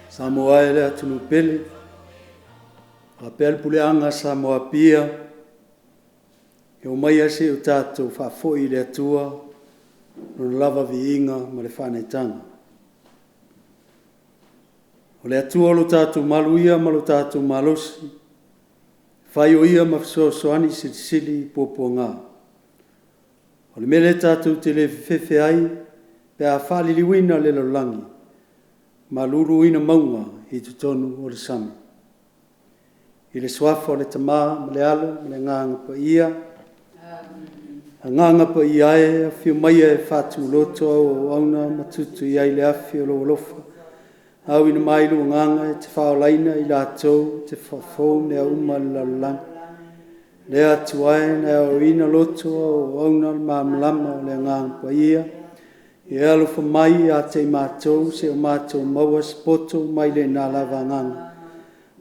Samoa ele atunu pele. Apel puleanga Samoa pia. E o mai ase o tātou whafoi le atua. No lava viinga ma le whanetanga. O le atua lo tātou maluia ma lo tātou malosi. Whai o ia ma fsoani silisili pōpua ngā. O le mele tātou te le fefe ai. Pe a whaliliwina le lolangi. Ma luru ina maunga i tutonu o le sami. I le swafa o le tamā, ma le alo, ma le nganga pa ia. A nganga pa ia e, a whiu mai e whātu loto au auna, ma tutu i ai le afi o lo lofa. Au ina mailu o nganga e te whaolaina i la tau, te whafou ne a uma le lalang. Le atu ai, ne a ina loto au auna le maamalama o le nganga pa ia. I alofa mai a te mātou, se o mātou maua spoto mai le nā lava nganga.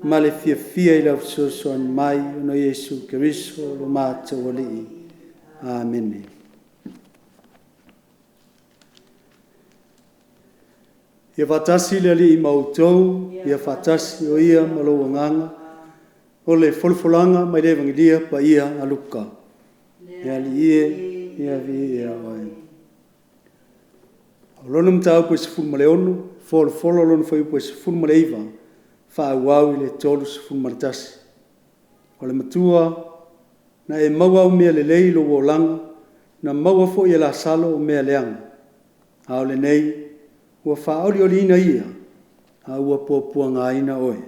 Ma le fia i lau sosoan mai, ono Yesu Keriso, lo mātou alii. Amen. Ia whatasi le alii mautou, ia whatasi o ia malo nganga, o le folfolanga mai le evangelia pa ia aluka. Ia li ia vi ia oe. Lona mtau po se fulma leonu, folo lona foi po se fulma leiva, fa wau le tolu se fulma tasi. O le matua na e maua o mea le lei lo wolanga, na maua fo ia la salo o mea leanga. A o le nei, ua fa oli ina ia, a ua pōpua ngā ina oe.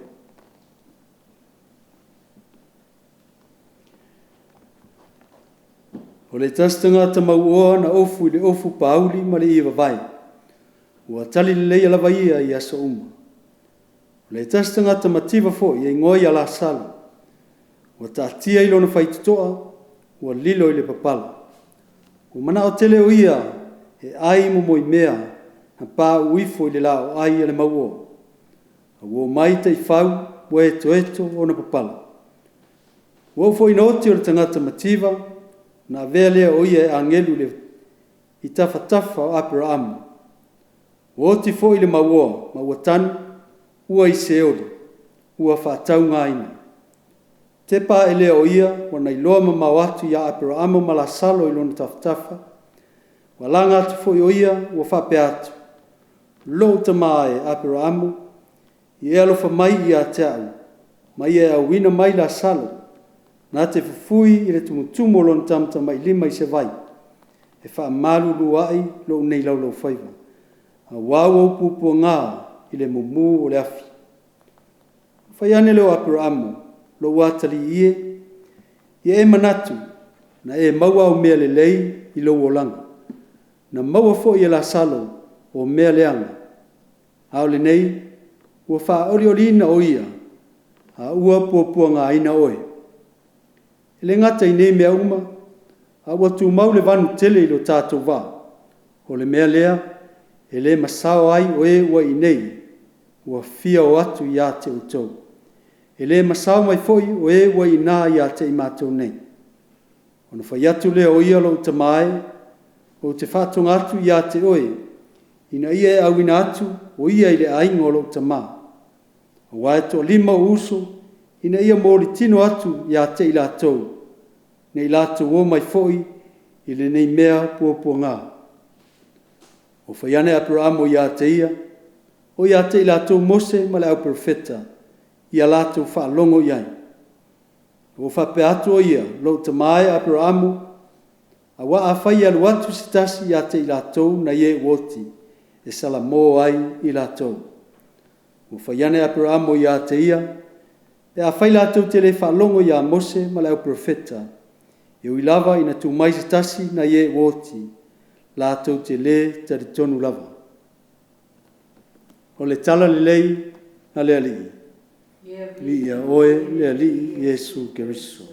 O le tastanga ta mauoa na ofu i le ofu pauli ma le iwa vai. Ua tali le leia lava ia i aso uma. Le tastanga ta mativa fo i ngoi ala salo. Ua taatia i lona whaitutoa, ua lilo i le papala. Ua mana o tele o ia, e ai mo moi mea, na pā uifo i le lao ai ale mauo. Ua mai ta i whau, ua eto o na papala. Ua fo i noti o le tangata mativa, na vea lea o ia e angelu le i tafa o Abraham. O ti fo i le mauoa, ma ua tanu, ua i seoli, ua whaatau ngā ina. Te pā e lea o ia, wana i loa ma mawatu ia Abraham ma la salo i lona tafa. Wa langa atu fo i o ia, ua whape atu. Lo tama e Abraham, i alofa mai i a te au, ma i e au wina mai la salo. Nā te fufui i le tumutumo lona tamta mai lima i se vai. E wha malu luai lo nei lau whaiva. A wau au pupua ngā i le mumu o le afi. Whai ane leo Abraham, lo watali i e manatu, na e maua o mea le lei i lo olanga. Na maua fo i la salo o mea leanga. Ao le nei, ua wha oriolina o ia, a ua pupua ngā ina oe. Le ngata i nei mea uma, a watu mau le vanu tele i lo tātou wā. O le mea lea, e le masao ai o e ua i nei, ua fia o atu i a te utou. E le masao mai foi o e ua i nā i a te i mātou nei. O na whai atu lea o ia lo tamae, o te whātonga atu i a te oe, ina ia e awina atu o ia i le aingo lo tamā. O waeto lima o uso, ina ia mōli tino atu i a te i lātou. Nei lātou o mai foi, i le nei mea pua ngā. O whaiane Abraham o i a te ia, o i a te i lātou Mose ma le au profeta, i a lātou whaalongo i ai. O whape atu o ia, lo tamae Abraham, a wa a whai alu atu sitasi i a te i lātou na ie woti, e sala mō ai i lātou. O whaiane Abraham o i a te ia, e a whai lātou te le whaalongo i a Mose ma le au profeta, e ui lava ina tu mai sitasi na ie woti, lātou te le tari tonu lava. O le tala le lei na le alii. Li ia oe le alii Yesu Keriso.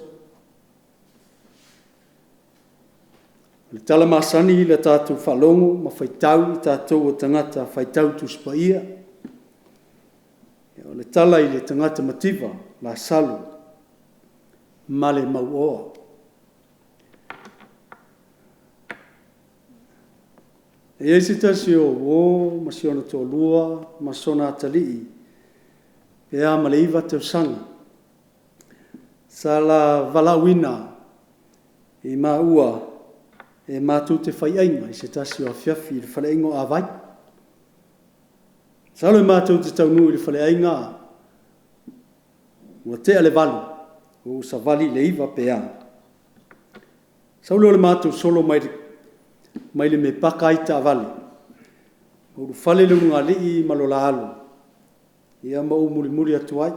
O le tala masani le tātou whalongo ma whaitau i tātou o tangata whaitau tuspa ia. O le tala i le tangata mativa la salu ma le mauoa. E esi tasi o o, ma si ona tō lua, ma sona atalii, pea ma le iwa te usanga. Sa la valawina e maua e mātou te whaiainga i se tasi o awhiawhi i le whaleingo a vai. Sa lo mātou te taunu i le whaleinga ua tea le valu o sa vali le iwa pea. Sa lo le mātou solo mai le me paka i ta vale. O lu whale le unga lii malola alu. Ia mau muri atu ai.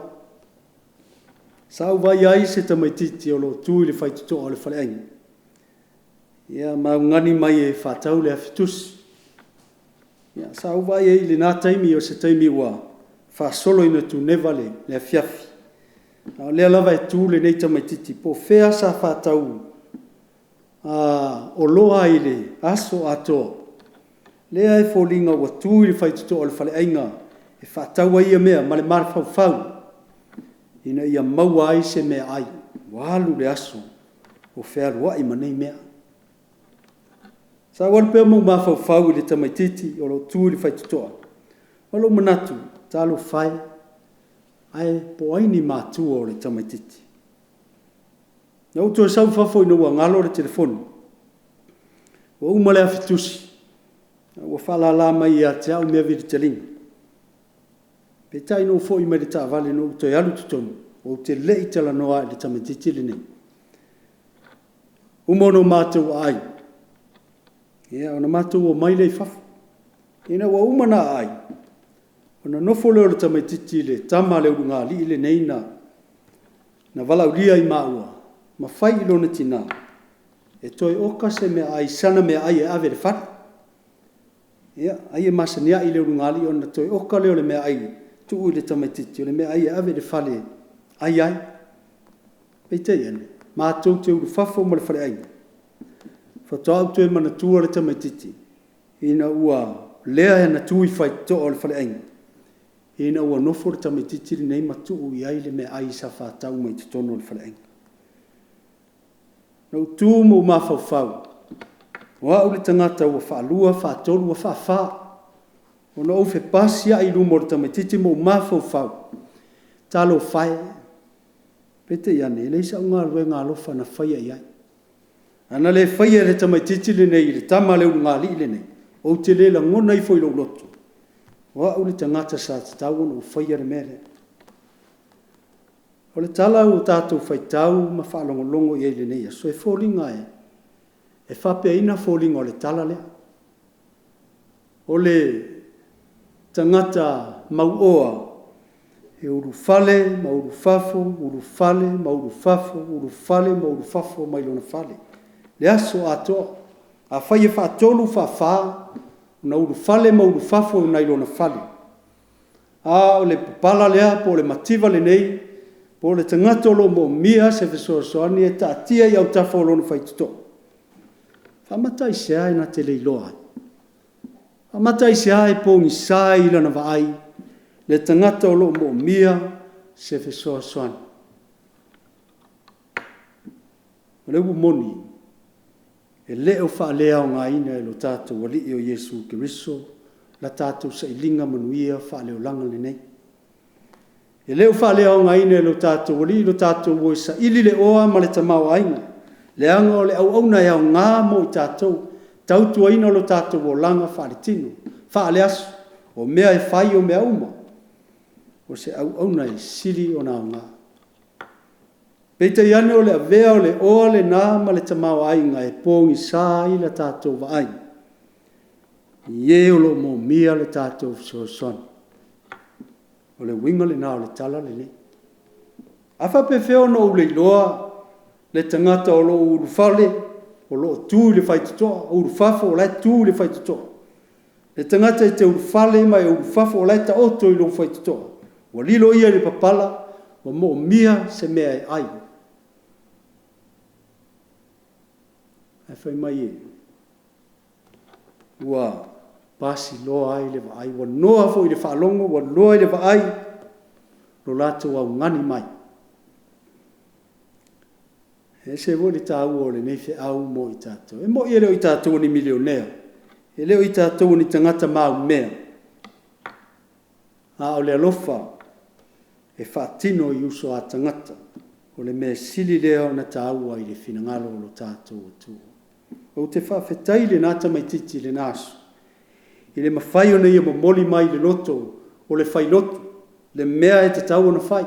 Sa au vai ai se tamaititi o lo tui le whaituto o le whaleinga. Ia mau ngani mai e whatau le awhitusi. Ia sa au vai e le nā taimi o se taimi ua whasolo ina tu nevale le awhiawhi. Lea lava e tū le nei tamaititi po whea sa whatau o loa i le aso ato. Lea e fōlinga ua tū le whaituto o le whaleinga e whatau ai a mea ma le mara whau. Ina ia maua ai se mea ai. Walu le aso o whea rua i manei mea. Sa wan pea mou mawhau i le tamaititi o lo tū le whaitutoa. Walo manatu, talo whai, ai po aini mātua o le tamaititi. Nau tō sau whafo ina ua ngalo le telefonu. O umale a fitusi. Ua whala la mai a te au mea viri te linga. Pe tai no fo i mai le tā vale no to yalu tutonu. O te lei te la noa le tamaititi le nei. Umono mātua ai. Ia, ona mātou o mai lei whafu. Ina wa umana ai. Ona nofo leo le tamaititi le tama leo ngā li le nei na walau lia i maua. Ma whai ilo na tina. E toi oka se mea ai, sana mea ai e ave le whara. Ia, ai e masania i leo ngā li ona toi oka leo le mea ai. Tuu i le tamaititi o le mea ai e ave le whale. Ai ai. Peitei ane. Mātou te uru whafo ma le whare ai. Whatau tue mana tua le tamaititi. Ina ua lea e na tui whai toa le whale ainga. Ina ua nofo le tamaititi le nei matuu i ai le mea ai sa whatau mai te tono le whale ainga. Nau tū mo mawhau. Wa ule tangata ua whaalua, whaatolu, ua whaafā. Ona au whepasi a i lumo le tamaititi mo mawhau. Talo whai. Pete iane, leisa unga lue ngā lofa na whaia i ai. Ana le whaia le tamaititi le nei, le tama leo ngā li le nei. O te le la ngona i fo i lo lotu. Wa uli tangata sa te tau o whaia le mere. O le tala o tātou whaitau ma whaalongolongo i le nei. So e fōlinga e. E whapea ina fōlinga o le tala lea. O le tangata mauoa. E uru fale, ma uru fafo, uru fale, ma uru fafo, uru fale, ma uru fafo, ma ilona fale. Le aso atoa, a whai e whaatolu whawha, na uru fale ma uru fafo na ilona fale. A o le papala lea, po le mativa le nei, po le tangatolo mo mia se fesoasoani e taatia i au tafa o lona whaituto. Whamatai se ai na te leiloa. Whamatai se ai po ngisai ilana vaai, le tangata o lo mo mia se fesoasoani. O le moni, e leo whaalea o ngā ina e lo tātou wali o Yesu Kiriso, la tātou sa ilinga manuia whaaleo langa le nei. E leo whaalea o ngā ina e lo tātou wali, lo tātou o sa ili le oa ma le tamau ainga. Le anga o le au auna e au ngā mo i tātou, tautua ina lo tātou o langa whaale tino, whaale asu, o mea e whai o mea uma, o se au auna e siri o nā ngā. Peita iane o le avea o le oa le nā ma le tamau ainga e pōngi sā i la tātou vaai. Ie o lo mo mia le tātou soson. O le winga le nā o le tala le le. Awha pe feo no ule iloa le tangata o lo uru fale, o lo tū le whaitutoa, o uru fafo o lai tū le whaitutoa. Le tangata i te uru fale mai uru fafo o lai ta oto i lo whaitutoa. Wa lilo ia le papala, wa mo mia se mea e ai. Ai whai mai e. Ua pasi loa ai le vaai. Wa noa fo i le whaalongo. Wa loa i le vaai. Lo lato au ngani mai. E se wo le tāu o le neife au mo i tātou. E mo i leo i tātou ni milionea. E leo i tātou ni tangata mau mea. A o le alofa. e whaatino i uso a tangata o le mea sili leo na tāua i le finangalo o lo tātou atu. O te whawhetai le nata mai titi le naso. I le mawhai o nei o mamoli mai le loto o le whai loto, le mea e te tau na whai.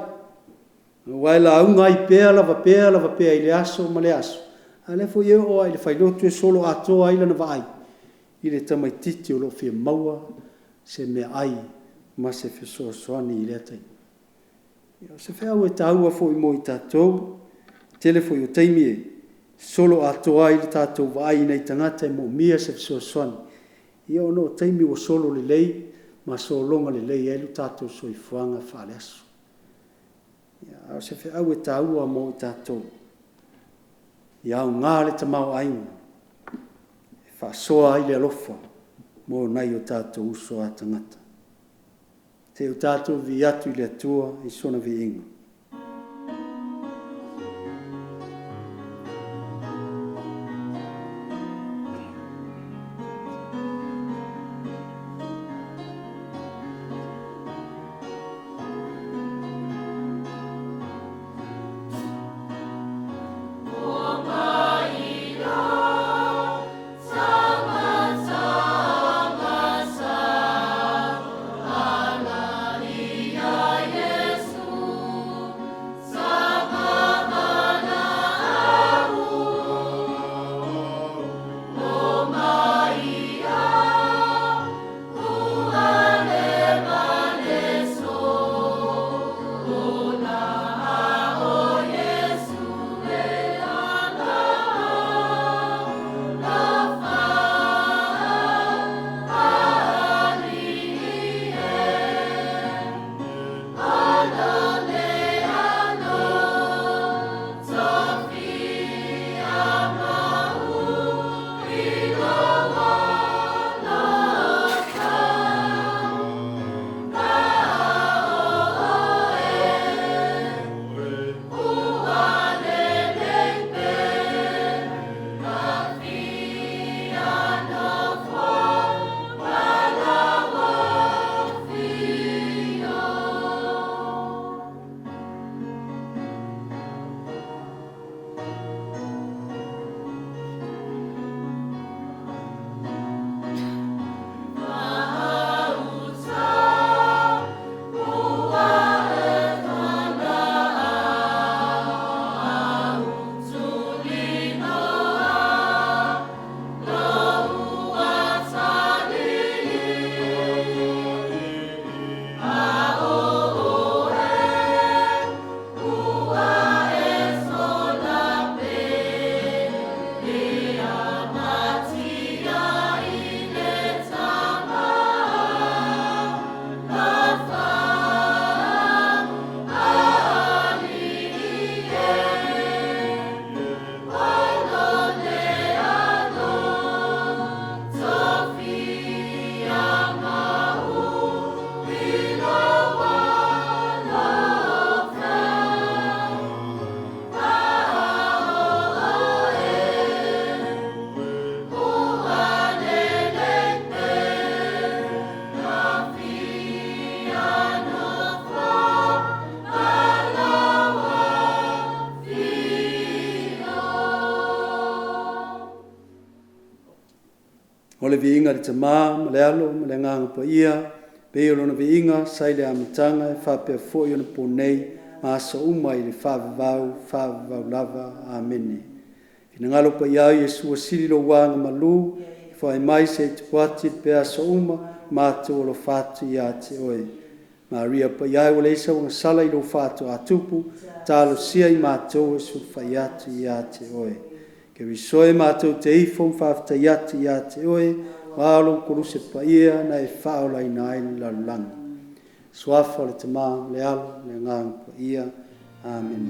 Wai la aunga i pēa lava pēa i le aso ma le aso. A le fo ieo o ai le whai loto e solo atoa i lana vai. I le tamai titi o lo fia maua se mea ai ma se fesoa soani i le atai. Se whea e tāua fo i mo i tātou, tele fo i o teimi e, solo atoa i le tātou vai nei tangata e mo mia se fesoa soani. Ia o no teimi o solo le lei, ma so longa le lei elu tātou so i fuanga whaale aso. Ia se whea e tāua mo i tātou. Ia o ngā le tamau ainga, e whaasoa i le alofa, mo nai o tātou uso a tangata. Te o tātou vi atu i le atua i sona vi inga. O le viinga le tamā, ma le alo, ma le nganga pa ia, pe o lona viinga, sai le amitanga, e whapea fo i ona po nei, ma asa uma i le whavavau lava, amene. Ina ngalo pa ia Yesu a siri lo wanga malu, i whae mai se te wati pe asa uma, ma te o lo whatu ia te oe. Maria pa ia o leisa wanga sala i lo whatu a tupu, talo sia i ma te o su whai atu ia te oe. Ke wisoe mātou te ifo mwhawhata iati ia te oe, wālo kuruse pa ia na e whaola i nai lalulangi. Suafa le tamā, le alo, le ngang pa ia. Amen.